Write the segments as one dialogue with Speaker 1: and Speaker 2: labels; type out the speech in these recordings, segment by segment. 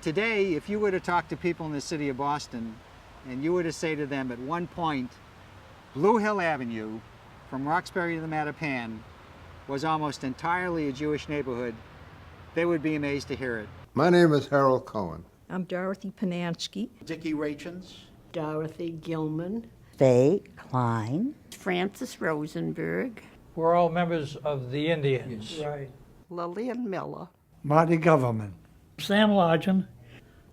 Speaker 1: Today, if you were to talk to people in the city of Boston and you were to say to them at one point, Blue Hill Avenue from Roxbury to the Mattapan was almost entirely a Jewish neighborhood, they would be amazed to hear it.
Speaker 2: My name is Harold Cohen.
Speaker 3: I'm Dorothy Panansky.
Speaker 4: Dickie Rachens.
Speaker 5: Dorothy Gilman.
Speaker 6: Faye Klein.
Speaker 7: Francis Rosenberg.
Speaker 8: We're all members of the Indians.
Speaker 5: Yes. Right. Lillian Miller.
Speaker 9: Marty Government.
Speaker 8: Sam Lodgen.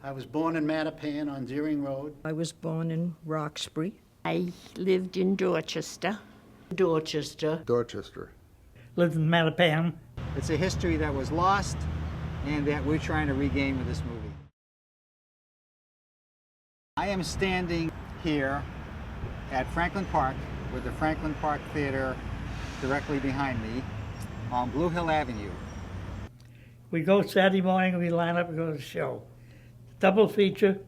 Speaker 4: I was born in Mattapan on Deering Road.
Speaker 3: I was born in Roxbury.
Speaker 7: I lived in Dorchester.
Speaker 5: Dorchester.
Speaker 2: Dorchester.
Speaker 8: Lived in Mattapan.
Speaker 1: It's a history that was lost and that we're trying to regain with this movie. I am standing here at Franklin Park with the Franklin Park Theater directly behind me on Blue Hill Avenue.
Speaker 8: We go Saturday morning, we line up and go to the show. Double feature,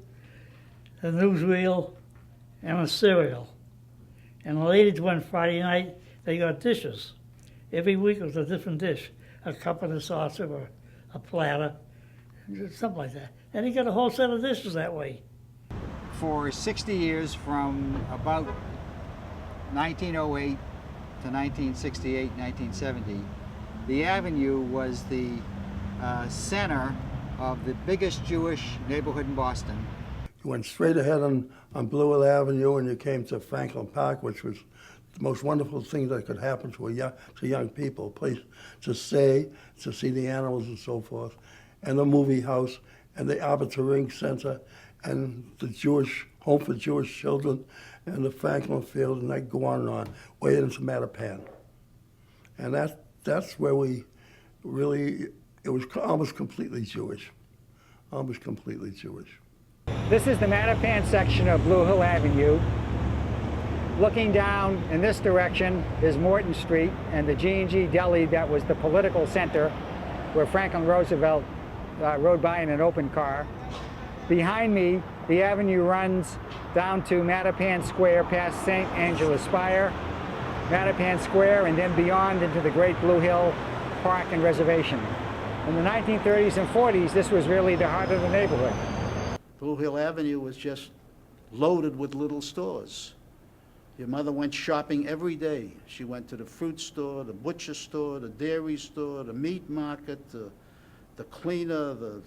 Speaker 8: a newsreel, and a cereal. And the ladies went Friday night, they got dishes. Every week it was a different dish, a cup and a saucer or a platter, something like that. And he got a whole set of dishes that way.
Speaker 1: For 60 years, from about 1908 to 1968, 1970, the Avenue was the center of the biggest Jewish neighborhood in Boston.
Speaker 9: You went straight ahead on Blue Hill Avenue and you came to Franklin Park, which was the most wonderful thing that could happen to young people, a place to stay, to see the animals and so forth, and the movie house, and the Arbitrary Center, and the Jewish Home for Jewish Children, and the Franklin Field, and I go on, way into Mattapan. And that's where we really, it was almost completely Jewish, almost completely Jewish.
Speaker 1: This is the Mattapan section of Blue Hill Avenue. Looking down in this direction is Morton Street and the G&G Deli that was the political center where Franklin Roosevelt rode by in an open car. Behind me, the avenue runs down to Mattapan Square past St. Angela's Spire, Mattapan Square, and then beyond into the great Blue Hill Park and Reservation. In the 1930s and 40s, this was really the heart of the neighborhood.
Speaker 4: Blue Hill Avenue was just loaded with little stores. Your mother went shopping every day. She went to the fruit store, the butcher store, the dairy store, the meat market, the cleaner, the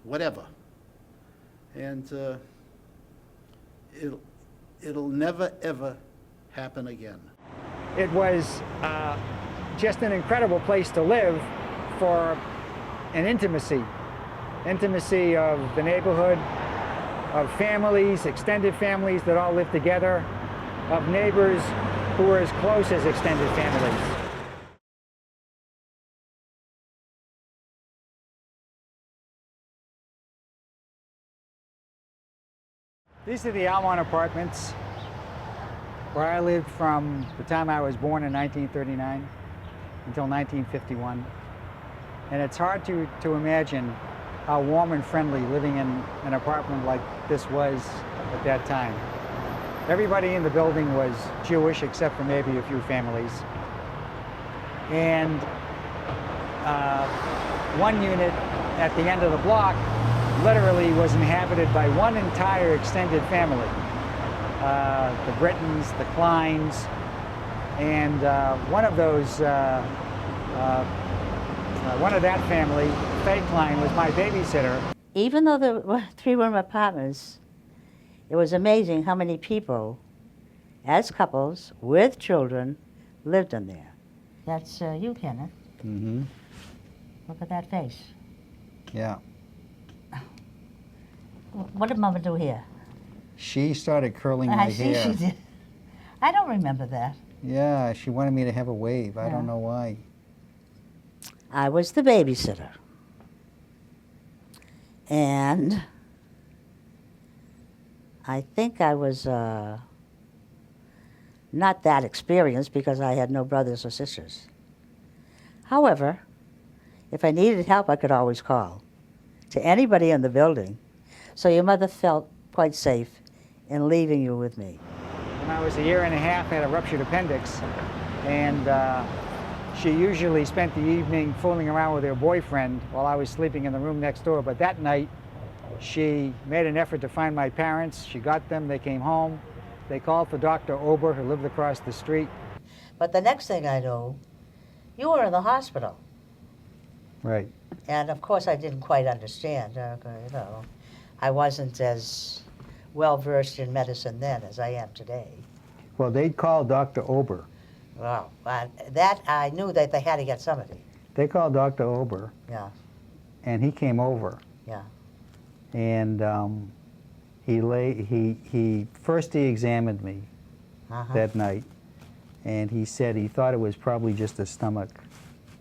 Speaker 4: whatever. And it'll never, ever happen again.
Speaker 1: It was just an incredible place to live for an intimacy of the neighborhood, of families, extended families that all lived together, of neighbors who were as close as extended families. These are the Almont Apartments, where I lived from the time I was born in 1939 until 1951. And it's hard to imagine how warm and friendly living in an apartment like this was at that time. Everybody in the building was Jewish, except for maybe a few families. And one unit at the end of the block literally was inhabited by one entire extended family. The Britons, the Kleins, and one of that family, Faye Klein, was my babysitter.
Speaker 6: Even though there were 3-room apartments, it was amazing how many people, as couples with children, lived in there. That's you, Kenneth.
Speaker 1: Mm-hmm.
Speaker 6: Look at that face.
Speaker 1: Yeah.
Speaker 6: What did Mama do here?
Speaker 1: She started curling my
Speaker 6: I see
Speaker 1: hair.
Speaker 6: she did. I don't remember that.
Speaker 1: Yeah, she wanted me to have a wave. I don't know why.
Speaker 6: I was the babysitter. And I think I was not that experienced because I had no brothers or sisters. However, if I needed help, I could always call to anybody in the building. So your mother felt quite safe in leaving you with me.
Speaker 1: When I was a year and a half, I had a ruptured appendix, and she usually spent the evening fooling around with her boyfriend while I was sleeping in the room next door. But that night, She made an effort to find my parents. She got them. They came home. They called for Dr. Ober, who lived across the street.
Speaker 6: But the next thing I knew, you were in the hospital.
Speaker 1: Right.
Speaker 6: And of course I didn't quite understand, I wasn't as well versed in medicine then as I am today.
Speaker 1: Well, they'd called Dr. Ober.
Speaker 6: Wow, that I knew that they had to get somebody.
Speaker 1: They called Dr. Ober,
Speaker 6: Yeah,
Speaker 1: and he came over.
Speaker 6: yeah.
Speaker 1: And he first examined me
Speaker 6: Uh-huh.
Speaker 1: that night, and he said he thought it was probably just a stomach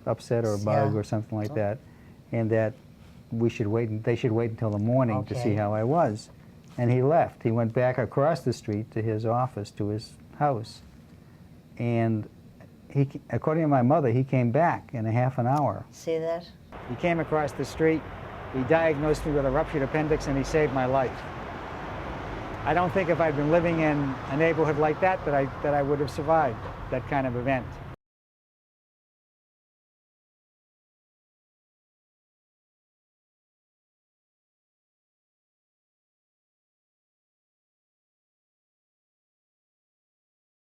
Speaker 1: upset or a bug
Speaker 6: Yeah.
Speaker 1: or something like that, and that they should wait until the morning to see
Speaker 6: Okay.
Speaker 1: how I was. And he left. He went back across the street to his office, to his house, and according to my mother, he came back in a half an hour.
Speaker 6: See that?
Speaker 1: He came across the street, he diagnosed me with a ruptured appendix, and he saved my life. I don't think if I'd been living in a neighborhood like that, that I would have survived that kind of event.